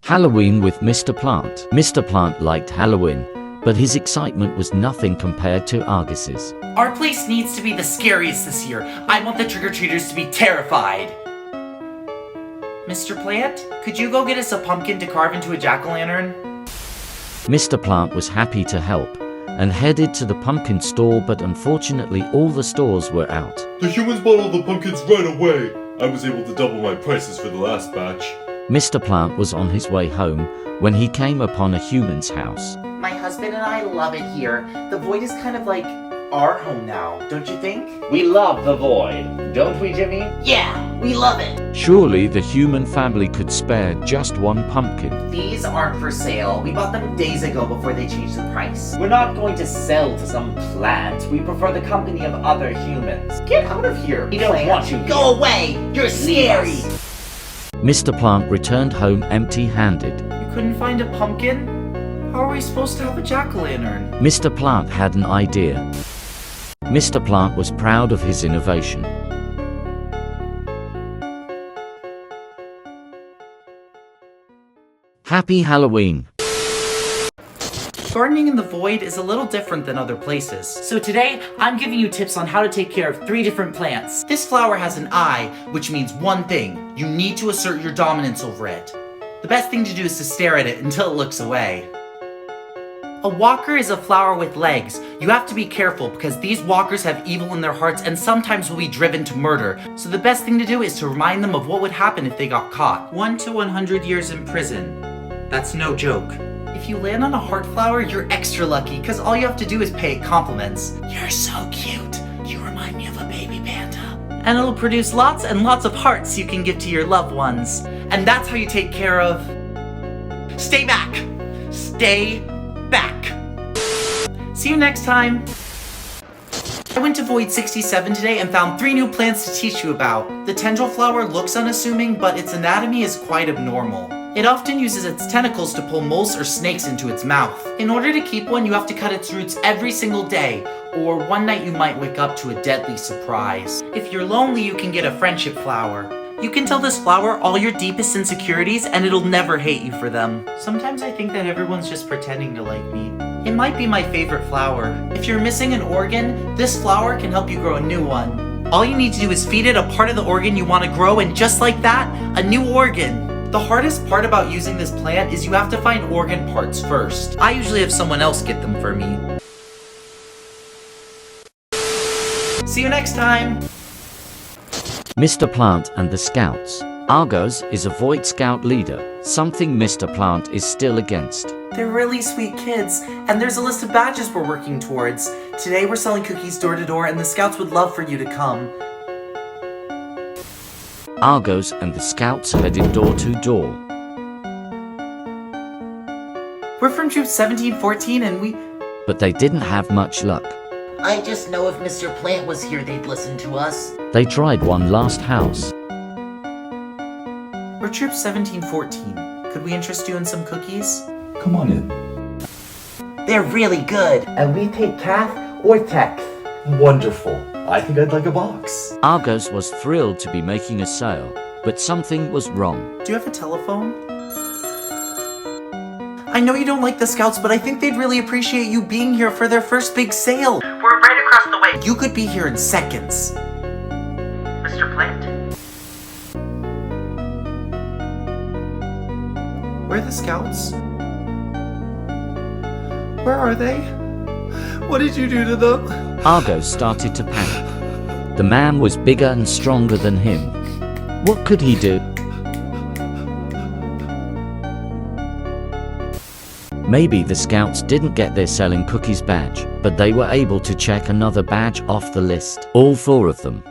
Halloween with Mr. Plant. Mr. Plant liked Halloween, but his excitement was nothing compared to Argos's. Our place needs to be the scariest this year. I want the trick-or-treaters to be terrified. Mr. Plant, could you go get us a pumpkin to carve into a jack-o'-lantern? Mr. Plant was happy to help and headed to the pumpkin store, but unfortunately all the stores were out. The humans bought all the pumpkins right away. I was able to double my prices for the last batch. Mr. Plant was on his way home when he came upon a human's house. My husband and I love it here. The Void is kind of like our home now, don't you think? We love the Void, don't we, Jimmy? Yeah, we love it. Surely the human family could spare just one pumpkin. These aren't for sale. We bought them days ago before they changed the price. We're not going to sell to some plant. We prefer the company of other humans. Get out of here. We don't want you here. Go away! You're scary! Mr. Plant returned home empty-handed. You couldn't find a pumpkin? How are we supposed to have a jack-o'-lantern? Mr. Plant had an idea. Mr. Plant was proud of his innovation. Happy Halloween! Gardening in the Void is a little different than other places. So today, I'm giving you tips on how to take care of 3 different plants. This flower has an eye, which means one thing. You need to assert your dominance over it. The best thing to do is to stare at it until it looks away. A walker is a flower with legs. You have to be careful because these walkers have evil in their hearts and sometimes will be driven to murder. So the best thing to do is to remind them of what would happen if they got caught. 1 to 100 years in prison. That's no joke. If you land on a heart flower, you're extra lucky because all you have to do is pay it compliments. You're so cute. You remind me of a baby panda. And it'll produce lots and lots of hearts you can give to your loved ones. And that's how you take care of... Stay back! Stay back! See you next time! I went to Void 67 today and found 3 new plants to teach you about. The Tendril Flower looks unassuming, but its anatomy is quite abnormal. It often uses its tentacles to pull moles or snakes into its mouth. In order to keep one, you have to cut its roots every single day, or one night you might wake up to a deadly surprise. If you're lonely, you can get a friendship flower. You can tell this flower all your deepest insecurities and it'll never hate you for them. Sometimes I think that everyone's just pretending to like me. It might be my favorite flower. If you're missing an organ, this flower can help you grow a new one. All you need to do is feed it a part of the organ you want to grow, and just like that, a new organ. The hardest part about using this plant is you have to find organ parts first. I usually have someone else get them for me. See you next time! Mr. Plant and the Scouts. Argos is a Void Scout leader, something Mr. Plant is still against. They're really sweet kids, and there's a list of badges we're working towards. Today we're selling cookies door to door, and the Scouts would love for you to come. Argos and the Scouts headed door to door. We're from Troop 1714 and But they didn't have much luck. I just know if Mr. Plant was here, they'd listen to us. They tried one last house. We're Troop 1714. Could we interest you in some cookies? Come on in. They're really good. And we take Kath or Tex. Wonderful. I think I'd like a box. Argos was thrilled to be making a sale, but something was wrong. Do you have a telephone? I know you don't like the Scouts, but I think they'd really appreciate you being here for their first big sale. We're right across the way. You could be here in seconds. Mr. Plant? Where are the Scouts? Where are they? What did you do to them? Argos started to panic. The man was bigger and stronger than him. What could he do? Maybe the Scouts didn't get their selling cookies badge, but they were able to check another badge off the list. All 4 of them.